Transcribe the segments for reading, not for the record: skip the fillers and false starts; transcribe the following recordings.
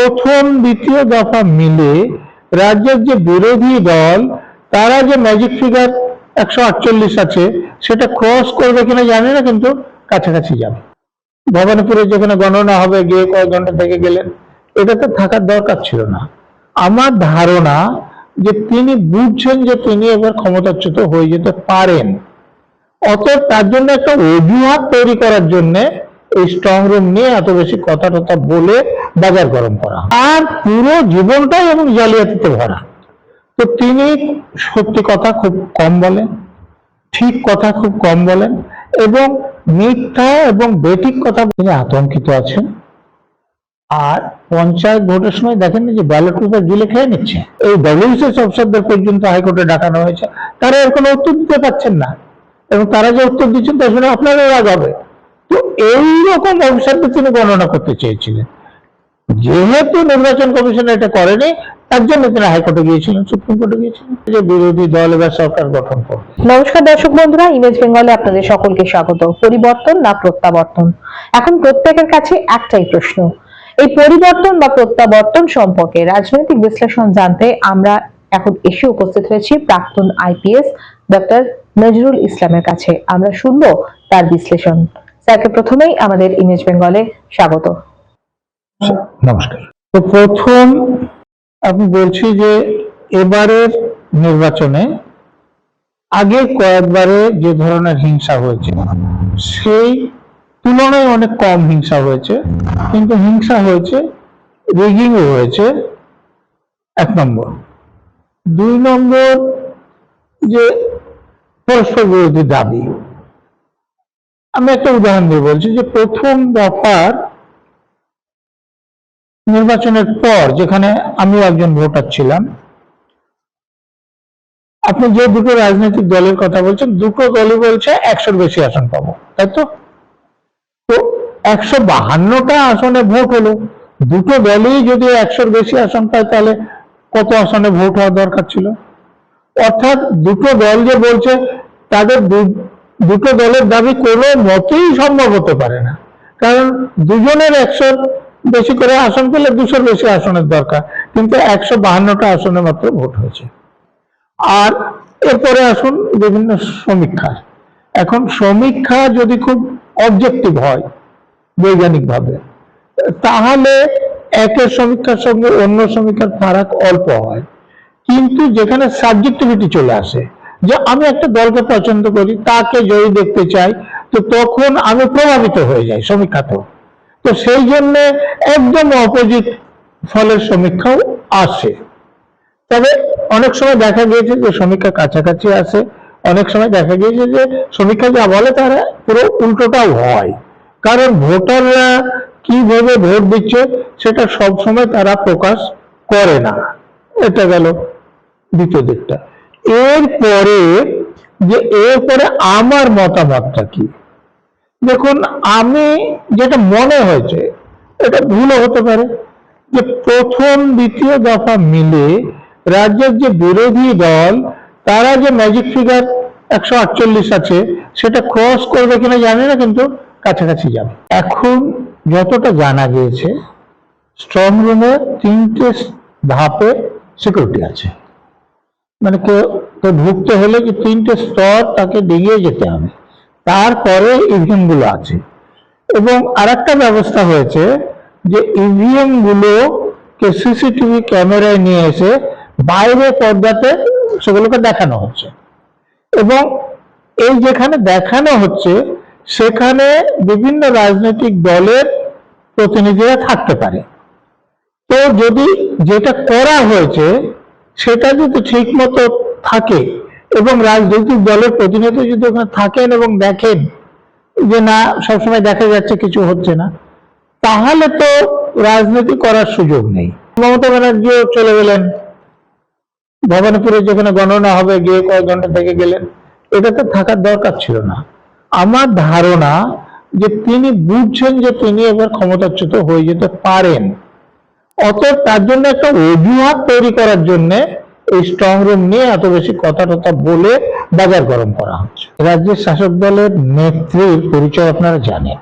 প্রথম দ্বিতীয় দফা মিলে রাজ্যের যে বিরোধী দল তারা যে ম্যাজিক ফিগার 148 আছে সেটা ক্রস করবে কিনা জানি না, কিন্তু কাছাকাছি যাবে। ভবানীপুরে যেখানে গণনা হবে গিয়ে কয়েক ঘন্টা থেকে গেলেন, এটাতে থাকার দরকার ছিল না। আমার ধারণা যে তিনি বুঝছেন যে তিনি এবার ক্ষমতাচ্যুত হয়ে যেতে পারেন, অতএব তার জন্য একটা অজুহাত তৈরি করার জন্য এই স্ট্রং রুম নিয়ে এত বেশি কথা টথা বলে বাজার গরম করা, আর পুরো জীবনটাই এবং জালিয়াতিতে ভরা। তো তিনি সত্যি কথা খুব কম বলেন, ঠিক কথা খুব কম বলেন, এবং মিথ্যা এবং বেঠিক কথা তিনি আতঙ্কিত আছেন। আর পঞ্চায়েত ভোটের সময় দেখেন যে ব্যালট পেপার গিলে খেয়ে নিচ্ছে। এই ডব্লিউবিসিএস অফিসারদের পর্যন্ত হাইকোর্টে ডাকানো হয়েছে, তারা এর কোনো উত্তর দিতে পারছেন না, এবং তারা যে উত্তর দিচ্ছেন তার জন্য আপনারও রাগ হবে। তো এইরকম অফিসারদের তিনি গণনা করতে চেয়েছিলেন। যেহেতু নির্বাচন কমিশন এটা করেনি, তার জন্য তিনি হাইকোর্টে গিয়েছিলেন, সুপ্রিম কোর্টে গিয়েছিলেন, যে বিরোধী দল এবার সরকার গঠন করবে। নমস্কার দর্শক বন্ধুরা, ইমেজ বেঙ্গলে আপনাদের সকলকে স্বাগত। পরিবর্তন না প্রত্যাবর্তন, এখন প্রত্যেকের কাছে একটাই প্রশ্ন। এই পরিবর্তন বা প্রত্যাবর্তন সম্পর্কে রাজনৈতিক বিশ্লেষণ জানতে আমরা এখন এসে উপস্থিত হয়েছি প্রাক্তন আইপিএস ডক্টর নজরুল ইসলামের কাছে। আমরা শুনবো তার বিশ্লেষণ। স্যারকে প্রথমেই আমাদের ইমেজ বেঙ্গলে স্বাগত। নমস্কার। তো প্রথম আমি বলছি যে এবারের নির্বাচনে আগে কয়েকবারে যে ধরনের হিংসা হয়েছে সেই তুলনায় অনেক কম হিংসা হয়েছে, কিন্তু হিংসা হয়েছে, রিগিংও হয়েছে, 1 নম্বর। 2 নম্বর, যে পরস্পর বিরোধী দাবি। আমি একটা উদাহরণ দিয়ে বলছি যে প্রথম দফার নির্বাচনের পর, যেখানে আমি একজন ভোটার ছিলাম, আপনি যে দুটো রাজনৈতিক দলের কথা বলছেন, দুটো দলই বলছে 100-র বেশি আসন পাবো, তাই তো? তো 152টা আসনে ভোট হলো। দুটো দলই যদি 100-র বেশি আসন পায়, তাহলে কত আসনে ভোট হওয়া দরকার ছিল? অর্থাৎ দুটো দল যে বলছে, তাদের দুটো দলের দাবি কোনো মতেই সম্ভব হতে পারে না, কারণ দুজনের 100-র বেশি করে আসন পেলে 200-র বেশি আসনের দরকার, কিন্তু 152টা আসনে মাত্র ভোট হয়েছে। আর এরপরে আসুন বিভিন্ন সমীক্ষা। এখন সমীক্ষা যদি খুব অবজেক্টিভ হয় বৈজ্ঞানিকভাবে, তাহলে একের সমীক্ষার সঙ্গে অন্য সমীক্ষার ফারাক অল্প হয়, কিন্তু যেখানে সাবজেক্টিভিটি চলে আসে, যে আমি একটা দলকে পছন্দ করি, তাকে জয়ী দেখতে চাই, তো তখন আমি প্রভাবিত হয়ে যাই সমীক্ষাতেও। তো সেই জন্য একদম অপোজিট ফলের সমীক্ষাও আসে। তবে অনেক সময় দেখা গিয়েছে যে সমীক্ষা কাছাকাছি আসে, অনেক সময় দেখা গিয়েছে যে সমীক্ষা যা বলে তারা পুরো উল্টোটাও হয়, কারণ ভোটাররা কিভাবে ভোট দিচ্ছে সেটা সব সময় তারা প্রকাশ করে না। এটা গেল দ্বিতীয় দিকটা। এরপরে আমার মতামতটা কি? দেখুন, আমি যেটা মনে হয়েছে, এটা ভুলও হতে পারে, যে প্রথম দ্বিতীয় দফা মিলে রাজ্যের যে বিরোধী দল তারা যে ম্যাজিক ফিগার 148 আছে সেটা ক্রস করবে কিনা জানি না, কিন্তু কাছাকাছি যাবে। এখন যতটা জানা গিয়েছে, স্ট্রং রুমে 3টে ধাপে সিকিউরিটি আছে, মানে কেউ ঢুকতে হলে যে 3টে স্তর তাকে ডিগিয়ে যেতে হবে, তারপরে ইভিএম গুলো আছে। এবং আরেকটা ব্যবস্থা হয়েছে যে ইভিএম গুলোকে সিসিটিভি ক্যামেরায় নিয়ে এসে বাইরে পর্দাতে সেগুলোকে দেখানো হচ্ছে, এবং এই যেখানে দেখানো হচ্ছে সেখানে বিভিন্ন রাজনৈতিক দলের প্রতিনিধিরা থাকতে পারে। তো যদি যেটা করা হয়েছে সেটা যদি ঠিক মতো থাকে, এবং রাজনৈতিক দলের প্রতিনিধি যদি ওখানে থাকেন এবং দেখেন যে না, সবসময় দেখা যাচ্ছে কিছু হচ্ছে না, তাহলে তো রাজনীতি করার সুযোগ নেই। মমতা ব্যানার্জিও চলে গেলেন, ভবানীপুরে যেখানে গণনা হবে গিয়ে কয়েক ঘন্টা থেকে গেলেন, এটাতে থাকার দরকার ছিল না। আমার ধারণা যে তিনি বুঝছেন যে তিনি এবার ক্ষমতাচ্যুত হয়ে যেতে পারেন, অতএব তার জন্য একটা অজুহাত তৈরি করার জন্য এই স্ট্রং রুম নিয়ে এত বেশি কথা টথা বলে বাজার গরম করা হচ্ছে। রাজ্যের শাসক দলের নেত্রীর পরিচয় আপনারা জানেন।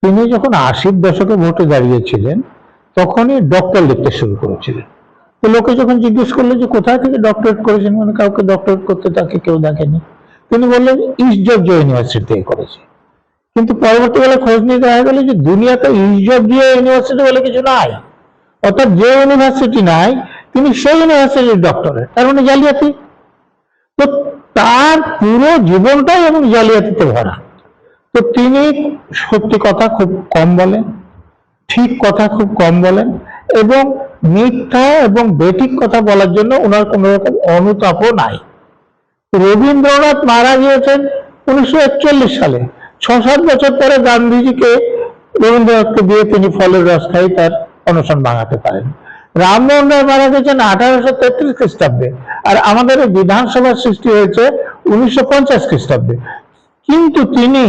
তিনি যখন 80-র দশকে ভোটে দাঁড়িয়েছিলেন, তখনই ডক্টর লিখতে শুরু করেছিলেন। তো লোকে যখন জিজ্ঞেস করলো যে কোথায় থেকে ডক্টরেট করেছেন, মানে কাউকে ডক্টরেট করতে তাকে কেউ দেখেনি, তিনি বললেন ইস্ট জর্জিয়া ইউনিভার্সিটি থেকে করেছে। কিন্তু পরবর্তীকালে খোঁজ নিয়ে দেখা গেল যে দুনিয়াতে ইস্ট জর্জিয়া ইউনিভার্সিটি বলে কিছু নাই, অর্থাৎ যে ইউনিভার্সিটি নাই তিনি সেই ইউনিভার্সিটির ডক্টরেট, তার মানে জালিয়াতি। তো তার পুরো জীবনটাই এবং জালিয়াতিতে ভরা। তো তিনি সত্যি কথা খুব কম বলেন, ঠিক কথা খুব কম বলেন, এবং মিথ্যা এবং বেঠিক কথা বলার জন্য ওনার কোন রকম অনুতাপও নাই। রবীন্দ্রনাথ মারা গিয়েছেন 1941 সালে, 6-7 বছর পরে গান্ধীজিকে রবীন্দ্রনাথকে দিয়ে তিনি ফলের রস খাই তার অনশন ভাঙাতে পারেন। রামমোহন রায় মারা গেছেন 1833 খ্রিস্টাব্দে, আর আমাদের বিধানসভার সৃষ্টি হয়েছে 1950 খ্রিস্টাব্দে। কিন্তু তিনি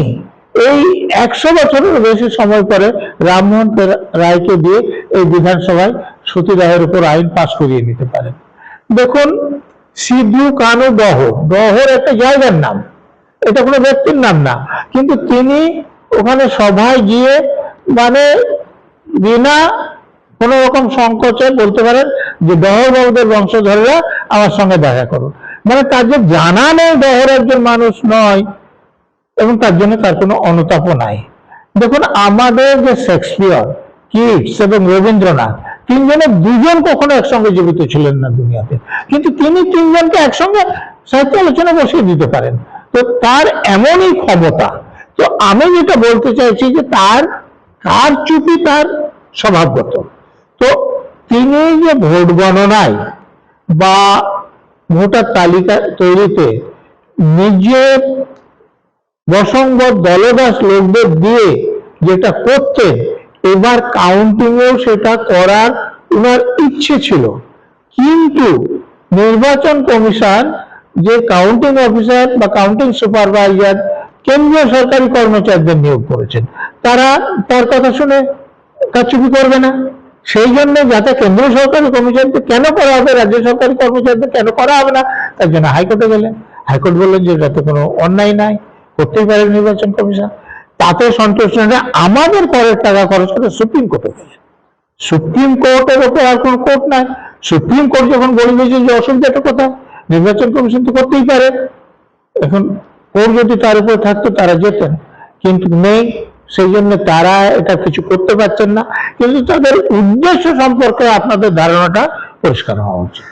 এই 100 বছরের বেশি সময় পরে রামমোহন রায়কে দিয়ে এই বিধানসভায় সতীদাহের উপর আইন পাশ করিয়ে নিতে পারেন। দেখুন, সিধু কানু দহর একটা জায়গার নাম, এটা কোনো ব্যক্তির নাম না, কিন্তু তিনি ওখানে সভায় গিয়ে মানে বিনা কোন রকম সংকোচে বলতে পারেন যে দহর বাবুদের বংশধররা আমার সঙ্গে দেখা করুন। মানে তার যে জানা নেই দহর একজন মানুষ নয়, এবং তার জন্য তার কোনো অনুতাপও নাই। দেখুন, আমাদের যে শেক্সপিয়র, কিটস এবং রবীন্দ্রনাথ, তিনজনের দুজন কখনো একসঙ্গে জীবিত ছিলেন না দুনিয়াতে, কিন্তু তিনি তিনজনকে একসঙ্গে সাহিত্য আলোচনা বসিয়ে দিতে পারেন। তো তার এমনই ক্ষমতা। তো আমি যেটা বলতে চাইছি যে তার কারচুপি তার স্বভাবগত। তো তিনি যে ভোট গণনায় বা ভোটার তালিকা তৈরিতে নিজের বসংবদ দলদাস লোকদের দিয়ে যেটা করতেন, এবার কাউন্টিংও সেটা করার ওনার ইচ্ছে ছিল। কিন্তু নির্বাচন কমিশন যে কাউন্টিং অফিসার বা কাউন্টিং সুপারভাইজার কেন্দ্রীয় সরকারি কর্মচারীদের নিয়োগ করেছেন, তারা তার কথা শুনে কারচুপি করবে না। সেই জন্য যাতে কেন্দ্রীয় সরকারি কর্মচারীদের কেন করা হবে, রাজ্য সরকারি কর্মচারীদের কেন করা হবে না, তার জন্য হাইকোর্টে গেলেন। হাইকোর্ট বললেন যে এটাতে কোনো অন্যায় নাই, করতেই পারে নির্বাচন কমিশন। তাতে সন্তুষ্ট না, আমাদের করের টাকা খরচ করে সুপ্রিম কোর্টে গেলেন। সুপ্রিম কোর্টের ওপর আর কোন কোর্ট নাই। সুপ্রিম কোর্ট যখন বলে দিয়েছে যে অসুবিধাটা কোথায়, নির্বাচন কমিশন তো করতেই পারে, এখন কোর্ট যদি তার উপর থাকতো তারা যেতেন, কিন্তু নেই, সেই জন্য তারা এটা কিছু করতে পারছেন না। কিন্তু তাদের উদ্দেশ্য সম্পর্কে আপনাদের ধারণাটা পরিষ্কার হওয়া উচিত।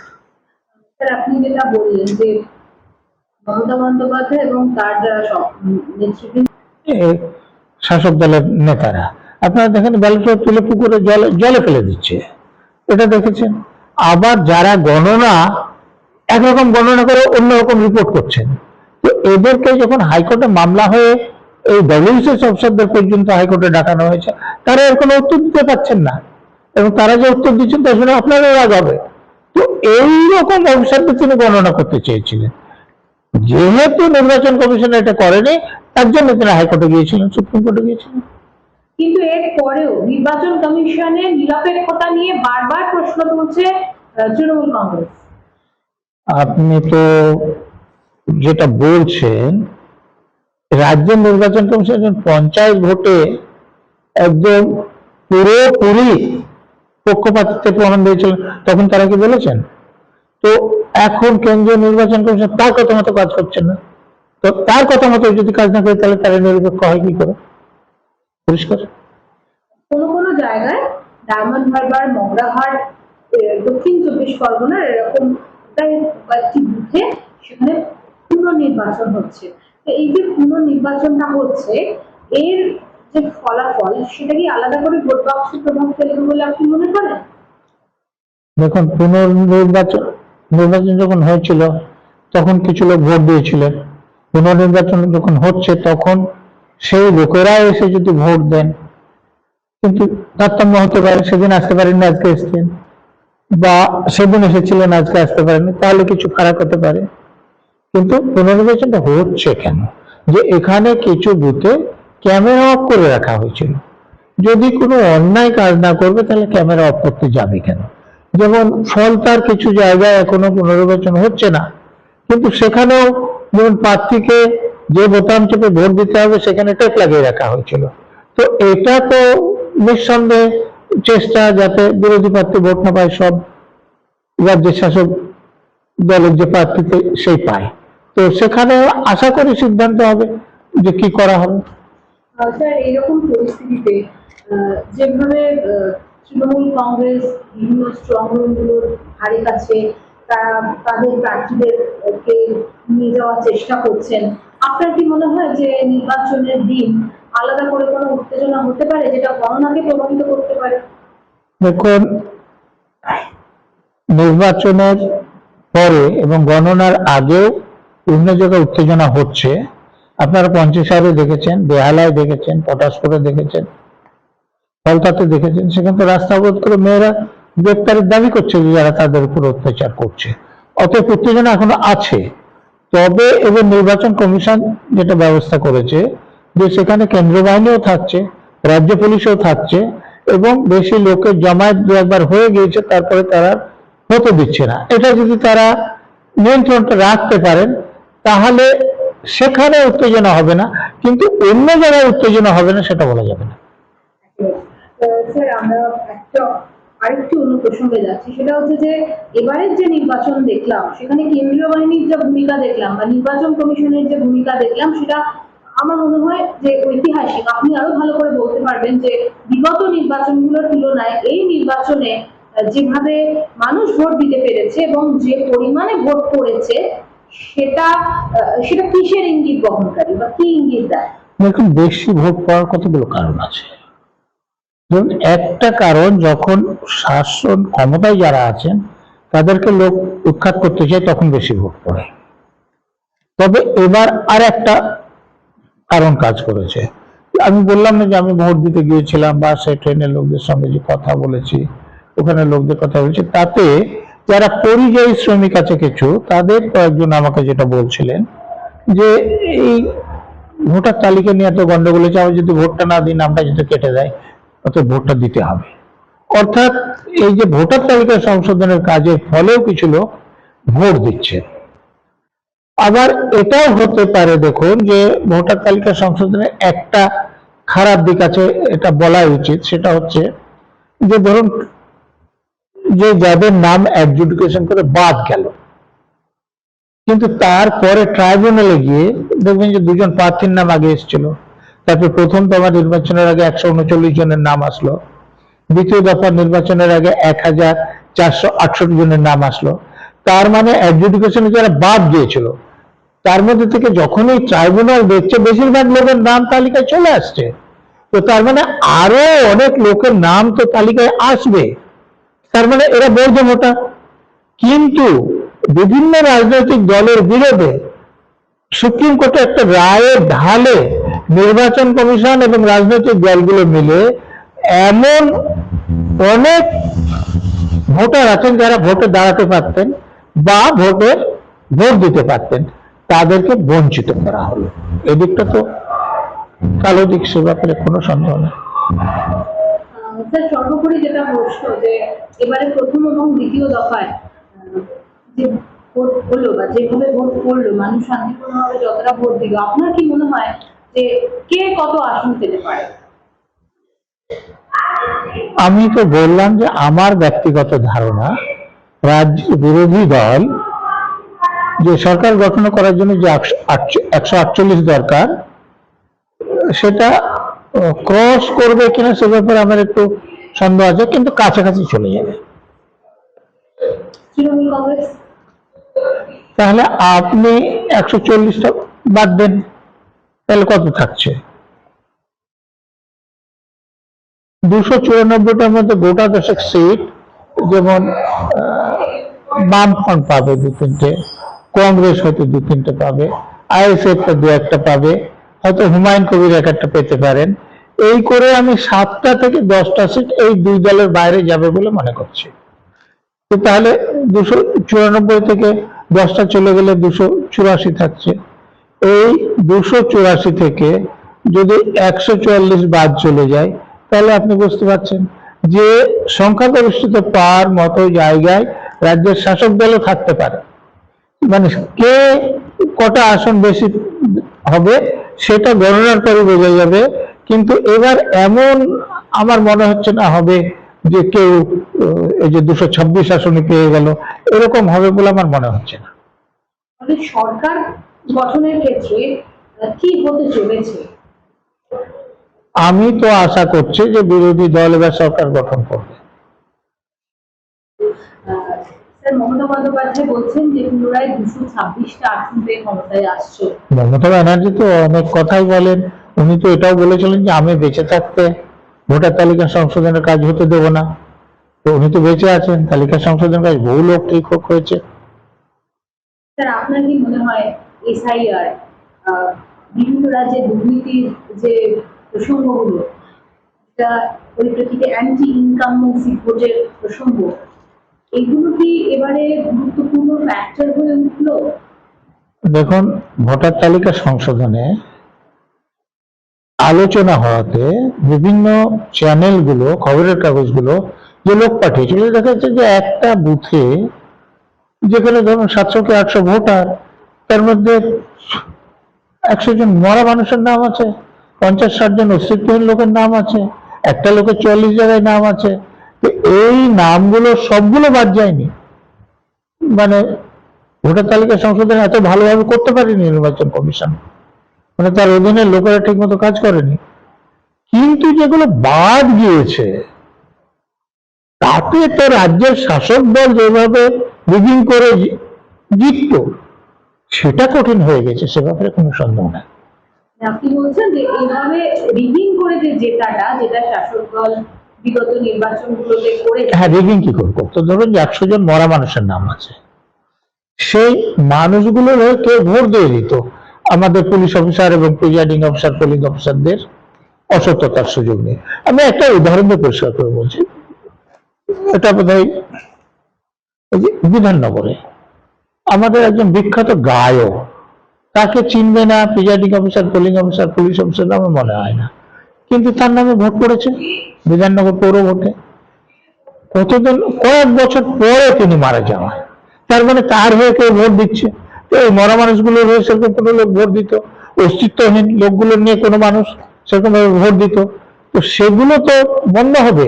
আপনি যেটা বললেন যে মমতা বন্দ্যোপাধ্যায় এবং তার যারা নেতৃবৃন্দ, শাসক দলের নেতারা, আপনারা দেখেন ব্যালট তুলে পুকুরে জলে ফেলে দিচ্ছে, এটা দেখেছেন। আবার যারা গণনা একরকম গণনা করে অন্যরকম রিপোর্ট করছেন, তো এদেরকে যখন হাইকোর্টে মামলা হয়ে এই ডব্লিউবিসিএস অফিসারদের পর্যন্ত হাইকোর্টে ডাকানো হয়েছে, তারা এর কোনো উত্তর দিতে পারছেন না, এবং তারা যে উত্তর দিচ্ছেন তার জন্য আপনারও রাগ হবে। তো এইরকম অফিসারদের তিনি গণনা করতে চেয়েছিলেন। যেহেতু নির্বাচন কমিশন এটা করেনি, তার জন্য তিনি হাইকোর্টে গিয়েছিলেন, সুপ্রিম কোর্টে গিয়েছিলেন। কিন্তু এর পরেও নির্বাচন কমিশনের নিরপেক্ষতা নিয়ে বারবার প্রশ্ন তুলছে তৃণমূল কংগ্রেস। আপনি তো যেটা বলছেন, রাজ্যের নির্বাচন কমিশন পঞ্চায়েত ভোটে একদম পুরোপুরি পক্ষপাতিত্বে প্রমাণ দিয়েছিলেন, তখন তারা কি বলেছেন? তো এখন কেন্দ্রীয় নির্বাচন কমিশন তার কথা মতো কাজ করছেন না, তো তার কথা মতো যদি কাজ না করে তাহলে তারা নিরপেক্ষ হয় কি করে? পরিষ্কার। কোনো কোনো জায়গায় ডায়মন্ড হারবার, মগরাহাট, দক্ষিণ 24 পরগনার এরকম প্রায় কয়েকটি বুথে সেখানে পুনর্নির্বাচন হচ্ছে। তো এই যে পুনর্নির্বাচনটা হচ্ছে, এর যে ফলাফল সেটা কি আলাদা করে ভোট বাক্সে প্রভাব ফেলবে বলে আপনি মনে করেন? দেখুন, নির্বাচন যখন হয়েছিল তখন কিছু লোক ভোট দিয়েছিলেন, পুনর্নির্বাচন যখন হচ্ছে তখন সেই লোকেরা এসে যদি ভোট দেন, কিন্তু তারতম্য হতে পারে, সেদিন আসতে পারেননি আজকে এসছেন, বা সেদিন এসেছিলেন আজকে আসতে পারেননি, তাহলে কিছু ফারাক হতে পারে। কিন্তু পুনর্নির্বাচনটা হচ্ছে কেন? যে এখানে কিছু বুথে ক্যামেরা অফ করে রাখা হয়েছিল, যদি কোনো অন্যায় কাজ না করবে তাহলে ক্যামেরা অফ করতে যাবে কেন? যেমন ফলতার কিছু জায়গায় এখনো পুনর্নির্বাচন হচ্ছে না, কিন্তু সেখানেও যেমন প্রার্থীকে যে বোতাম চেপে ভোট দিতে হবে সেখানে টেপ লাগিয়ে রাখা হয়েছিল। তো এটা তো নিঃসন্দেহে চেষ্টা যাতে বিরোধী প্রার্থী ভোট না পায়, সব রাজ্যের শাসক দলের যে প্রার্থীতে সেই পায়। তো সেখানে আশা করি সিদ্ধান্ত হবে যে কি করা হবে। স্যার, এরকম পরিস্থিতিতে যেভাবে তৃণমূল কংগ্রেস বিভিন্ন স্ট্রং রুমগুলোর ধারে কাছে তারা তাদের প্রার্থীদেরকে নিয়ে যাওয়ার চেষ্টা করছেন, আপনার কি মনে হয় যে নির্বাচনের দিন আলাদা করে কোনো উত্তেজনা হতে পারে যেটা গণনাকে প্রভাবিত করতে পারে? দেখুন, নির্বাচনের পরে এবং গণনার আগেও বিভিন্ন জায়গায় উত্তেজনা হচ্ছে। আপনারা পঞ্চশালে দেখেছেন, বেহালায় দেখেছেন, পটাশপুরে দেখেছেন, ফলতাতে দেখেছেন। সেখানে তো রাস্তা অবরোধ করে মেয়েরা গ্রেপ্তারের দাবি করছে যে যারা তাদের উপর অত্যাচার করছে। অতএব উত্তেজনা এখনো আছে। তবে এবার নির্বাচন কমিশন যেটা ব্যবস্থা করেছে যে সেখানে কেন্দ্রীয় বাহিনীও থাকছে, রাজ্য পুলিশও থাকছে, এবং বেশি লোকের জমায়েত দু একবার হয়ে গিয়েছে তারপরে তারা হতে দিচ্ছে না। এটা যদি তারা নিয়ন্ত্রণটা রাখতে পারেন তাহলে সেখানে উত্তেজনা হবে না, কিন্তু অন্য জায়গায় উত্তেজনা হবে না সেটা বলা যাবে না। স্যার, আমরা আরেকটু অন্য প্রসঙ্গে যাচ্ছি, সেটা হচ্ছে যে এবারের যে নির্বাচন দেখলাম সেখানে কেন্দ্রীয় বাহিনীর যে ভূমিকা দেখলাম বা নির্বাচন কমিশনের যে ভূমিকা দেখলাম সেটা আমার মনে হয় যে ঐতিহাসিক। আপনি আরো ভালো করে বলতে পারবেন যে বিগত নির্বাচনগুলোর তুলনায় এই নির্বাচনে যেভাবে মানুষ ভোট দিতে পেরেছে এবং যে পরিমাণে ভোট পড়েছে সেটা সেটা কিসের ইঙ্গিত বহনকারী বা কি ইঙ্গিত দেয়? দেখুন, বেশি ভোট পাওয়ার কতগুলো কারণ আছে। ধরুন, একটা কারণ, যখন শাসন ক্ষমতায় যারা আছেন তাদেরকে লোক উৎখাত করতে চায় তখন বেশি ভোট পড়ে। তবে এবার আর একটা কারণ কাজ করেছে। আমি বললাম না যে আমি ভোট দিতে গিয়েছিলাম বা সেই ট্রেনের লোকদের সঙ্গে যে কথা বলেছি, ওখানে লোকদের কথা বলেছি, তাতে যারা পরিযায়ী শ্রমিক আছে কিছু, তাদের কয়েকজন আমাকে যেটা বলছিলেন যে এই ভোটার তালিকা নিয়ে এত গন্ডগোল হয়েছে, আমি যদি ভোটটা না দিই নামটা যদি কেটে দেয়, অত ভোটটা দিতে হবে। অর্থাৎ এই যে ভোটার তালিকা সংশোধনের কাজের ফলেও কিছু লোক ভোট দিচ্ছে। আবার এটাও হতে পারে, দেখুন, যে ভোটার তালিকা সংশোধনের একটা খারাপ দিক আছে, এটা বলা উচিত। সেটা হচ্ছে যে ধরুন, যে যাদের নাম অ্যাডজুডিকেশন করে বাদ গেল, কিন্তু তারপরে ট্রাইব্যুনালে গিয়ে দেখবেন যে দুজন প্রার্থীর নাম আগে এসেছিল, তারপর প্রথম দফা নির্বাচনের আগে 139 জনের নাম আসলো, দ্বিতীয় দফা নির্বাচনের আগে 1468 জনের নাম আসলো। তার মানে অ্যাডজুডিকেশনে যারা বাদ গিয়েছিল তার মধ্যে থেকে যখনই ট্রাইব্যুনাল দেখছে বেশিরভাগ লোকের নাম তালিকায় চলে আসছে, তো তার মানে আরো অনেক লোকের নাম তো তালিকায় আসবে। তার মানে এরা বৈধ ভোটার। কিন্তু বিভিন্ন রাজনৈতিক দলের বিরোধে সুপ্রিম কোর্টে একটা রায়ের ঢালে নির্বাচন কমিশন এবং রাজনৈতিক দলগুলো মিলে এমন অনেক ভোটার আছেন যারা ভোটে দাঁড়াতে পারতেন বা ভোট দিতে পারতেন, তাদেরকে বঞ্চিত করা হলো। এদিকটা তো কালো দিক, সে ব্যাপারে কোনো সন্দেহ নেই। স্যার, সর্বোপরি যেটা প্রশ্ন যে এবারে প্রথম এবং দ্বিতীয় দফায় যে ভোট হলো বা যেভাবে ভোট পড়লো, মানুষ শান্তিপূর্ণভাবে যতটা ভোট দিল, আপনার কি মনে হয় যে কে কত আসন পেতে পারে? আমি তো বললাম যে আমার ব্যক্তিগত ধারণা, রাজ্য বিরোধী দল যে সরকার গঠন করার জন্য যে 148 দরকার, সেটা ক্রস করবে কিনা সে ব্যাপারে আমার একটু সন্দেহ আছে, কিন্তু কাছাকাছি চলে যাবে। তৃণমূল কংগ্রেস? তাহলে আপনি 140টা বাদ দেন, তাহলে কত থাকছে? 294টার মধ্যে গোটা দশেক সিট যেমন বামফ্রন্ট পাবে 2-3টে, কংগ্রেস হয়তো 2-3টে পাবে, আইএসএফ দু একটা পাবে, হয়তো হুমায়ুন কবির এক একটা পেতে পারেন। এই করে আমি 7টা থেকে 10টা সিট এই দুই দলের বাইরে যাবে বলে মনে করছি। তো তাহলে 294 থেকে 10টা চলে গেলে 284 থাকছে। এই 284 থেকে যদি 144 বাদ চলে যায়, তাহলে আপনি বুঝতে পারছেন যে সংখ্যাগরিষ্ঠতা পাওয়ার মতো জায়গায় রাজ্যের শাসক দলও থাকতে পারে। মানে কে কটা আসন বেশি হবে সেটা গণনার পরে বোঝা যাবে। কিন্তু এবার এমন আমার মনে হচ্ছে না হবে যে কেউ এই যে 226 আসনে পেয়ে গেল, এরকম হবে বলে আমার মনে হচ্ছে না। মানে সরকার গঠনের ক্ষেত্রে কি হতে চলেছে? আমি তো আশা করছি যে বিরোধী দল এবার সরকার গঠন করবে। স্যার, মমতা বন্দ্যোপাধ্যায় বলছেন যে পুনরায় 226টা আসন পেয়ে ক্ষমতায় আসছে। মমতা ব্যানার্জি তো অনেক কথাই বলেন। উনি তো এটাও বলেছিলেন যে আমি বেঁচে থাকতে ভোটার তালিকা সংশোধনের কাজ হতে দেব না। তো উনি তো বেঁচে আছেন, তালিকা সংশোধনের কাজ বহু লোক ঠিক হয়েছে। স্যার, আপনার কি মনে হয় এসআইআর, বিভিন্ন রাজ্যে দুর্নীতির যে প্রসঙ্গগুলো, এটা পরিপ্রেক্ষিতে অ্যান্টি ইনকামবেন্সি ভোটের প্রসঙ্গ, এগুলো কি এবারে গুরুত্বপূর্ণ ফ্যাক্টর হয়ে উঠলো? দেখুন, ভোটার তালিকা সংশোধনে আলোচনা হওয়াতে বিভিন্ন চ্যানেলগুলো, খবরের কাগজগুলো যে লোক পাঠিয়েছিল, দেখা যাচ্ছে যে একটা বুথে যেখানে ধরুন 700 কি 800 ভোটার, তার মধ্যে 100 জন মরা মানুষের নাম আছে, 50-60 জন অস্তিত্বহীন লোকের নাম আছে, একটা লোকের 44 জায়গায় নাম আছে। তো এই নামগুলো সবগুলো বাদ যায়নি। মানে ভোটার তালিকা সংশোধন এত ভালোভাবে করতে পারেনি নির্বাচন কমিশন, মানে তার অধীনে লোকেরা ঠিক মতো কাজ করেনি। কিন্তু যেগুলো বাদ গিয়েছে তাতে তো রাজ্যের শাসক দল যেভাবে রিগিং করে জিতত, সেটা কঠিন হয়ে গেছে, সে ব্যাপারে কোনো সন্দেহ নেই। আপনি বলছেন যে এইভাবে রিগিং করে যে জেতাটা, যেটা শাসক দল বিগত নির্বাচনগুলোতে করেছে। হ্যাঁ, রিগিং কি করে করতো? ধরুন যে 100 জন মরা মানুষের নাম আছে, সেই মানুষগুলোর হয়ে কেউ ভোট দিয়ে দিত আমাদের পুলিশ অফিসার এবং প্রিজাইডিং অফিসার, পোলিং অফিসারদের অসততার সুযোগ নেই। আমি একটা উদাহরণ দিয়ে পরিষ্কার করে বলছি। এটা বোধহয় বিধাননগরে আমাদের একজন বিখ্যাত গায়ক, তাকে চিনবে না presiding officer, polling officer, police officer, আমার মনে হয় না, কিন্তু তার নামে ভোট পড়েছে বিধাননগর পৌর ভোটে। কতদিন, কয়েক বছর পরে তিনি মারা যাওয়ায়, তার মানে তার হয়ে কেউ ভোট দিচ্ছে। তো এই মরা মানুষগুলোর হয়ে সেরকম কোনো লোক ভোট দিত, অস্তিত্বহীন লোকগুলো নিয়ে কোনো মানুষ সেরকম ভাবে ভোট দিত, তো সেগুলো তো বন্ধ হবে।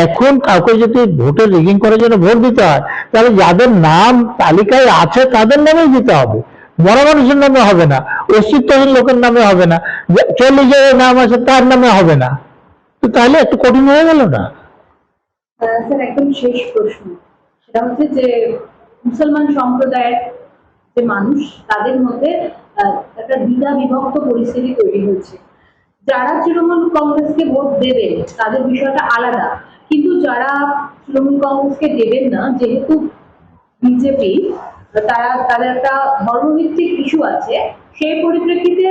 এখন কাউকে যদি ভোটে রিগিং করার জন্য ভোট দিতে হয়, তাহলে যাদের নাম তালিকায় আছে তাদের নামেই দিতে হবে, মরা মানুষের নামে হবে না, অস্তিত্বহীন লোকের নামে হবে না, 40 জায়গায় নাম আছে তার নামে হবে না। তো তাহলে একটু কঠিন হয়ে গেল না? স্যার, একদম শেষ প্রশ্ন, সেটা হচ্ছে যে মুসলমান সম্প্রদায়ের যে মানুষ, তাদের মধ্যে একটা দ্বিধা বিভক্ত পরিস্থিতি তৈরি হয়েছে। যারা তৃণমূল কংগ্রেসকে ভোট দেবেন তাদের বিষয়টা আলাদা, কিন্তু যারা তৃণমূল কংগ্রেসকে দেবেন না, যেহেতু বিজেপি, তাদের একটা ধর্মভিত্তিক ইস্যু আছে, সেই পরিপ্রেক্ষিতে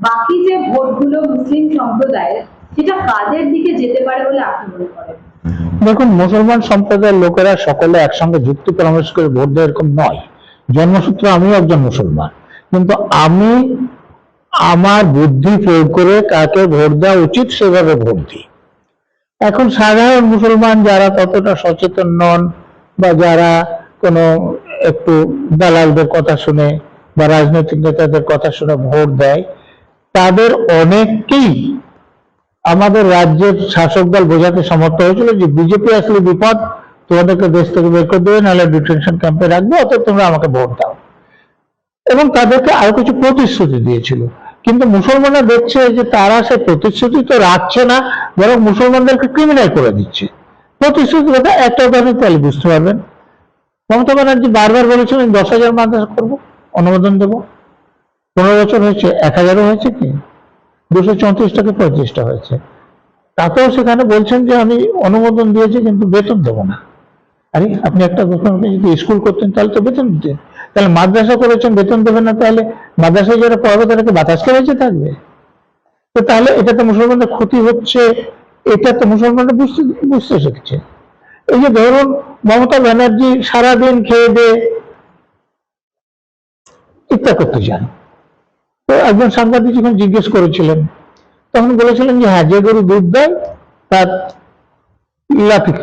বাকি যে ভোটগুলো মুসলিম সম্প্রদায়ের, সেটা কাদের দিকে যেতে পারে বলে আপনি মনে করেন? দেখুন, মুসলমান সম্প্রদায়ের লোকেরা সকলে একসঙ্গে যুক্তি পরামর্শ করে ভোট দেয় এরকম নয়। জন্মসূত্রে আমিও একজন মুসলমান, কিন্তু আমি আমার বুদ্ধি প্রয়োগ করে কাকে ভোট দেওয়া উচিত সেভাবে ভোট দিই। এখন সাধারণ মুসলমান যারা ততটা সচেতন নন, বা যারা কোনো একটু দালালদের কথা শুনে বা রাজনৈতিক নেতাদের কথা শুনে ভোট দেয়, তাদের অনেককেই আমাদের রাজ্যের শাসক দল বোঝাতে সমর্থ হয়েছিল যে বিজেপি আসলে বিপদ, তোমাদেরকে দেশ থেকে বের করে দেবে, নাহলে ডিটেনশন ক্যাম্পে রাখবে, অতএব তোমরা আমাকে ভোট দাও। এবং তাদেরকে আরো কিছু প্রতিশ্রুতি দিয়েছিল। কিন্তু মুসলমানরা দেখছে যে তারা সে প্রতিশ্রুতি তো রাখছে না, বরং মুসলমানদেরকে ক্রিমিনাল করে দিচ্ছে। প্রতিশ্রুতি কথা একটা উদাহরণ তাহলে বুঝতে পারবেন। মমতা ব্যানার্জি বারবার বলেছিলেন 10,000 মাদ্রাসা করবো, অনুমোদন দেবো। 15 বছর হয়েছে, 1000ও হয়েছে কি? 234টাকে 35টা হয়েছে। তাতেও সেখানে বলছেন যে আমি অনুমোদন দিয়েছি কিন্তু বেতন দেবো না। আরে আপনি একটা যদি স্কুল করতেন তাহলে তো বেতন দিতেন, তাহলে মাদ্রাসা করেছেন বেতন দেবেন না, তাহলে মাদ্রাসায় যারা পড়াবে তাদেরকে বাতাস বেঁচে থাকবে? তো তাহলে এটা তো মুসলমানদের ক্ষতি হচ্ছে, এটা তো মুসলমানরা বুঝতে শিখছে। এই যে ধরুন মমতা ব্যানার্জি সারাদিন খেয়ে দিয়ে ইফতার করতে যান, তো একজন সাংবাদিক যখন জিজ্ঞেস করেছিলেন তখন বলেছিলেন যে হ্যাঁ, যে গরু দুধ দেয় তার লাঠি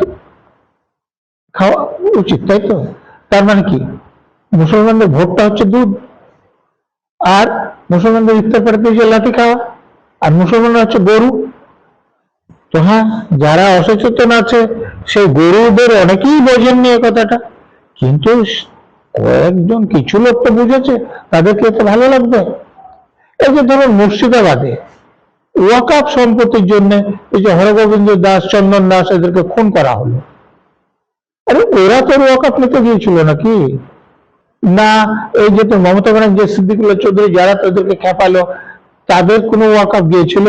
খাওয়া উচিত, তাই তো? তার মানে কি, মুসলমানদের ভোটটা হচ্ছে দুধ, আর মুসলমানদের ইফতার পাড়াতে যে লাঠি খাওয়া, আর মুসলমানরা হচ্ছে গরু। তো হ্যাঁ, যারা অসচেতন আছে সেই গরুদের অনেকেই বোঝেননি এ কথাটা, কিন্তু কয়েকজন কিছু লোক তো বুঝেছে, তাদেরকে এতে ভালো লাগবে। এই যে ধরুন মুর্শিদাবাদে ওয়াকফ সম্পত্তির জন্য এই যে হরগোবিন্দ দাস, চন্দন দাস, এদেরকে খুন করা হলো। আরে ওরা তো ওয়াকফ নিতে গিয়েছিল নাকি? না এই যে মমতা ব্যানার্জি, সিদ্দিকুল্লাহ চৌধুরী, যারা তাদেরকে খেপালো, তাদের কোনো ওয়াকফ গিয়েছিল?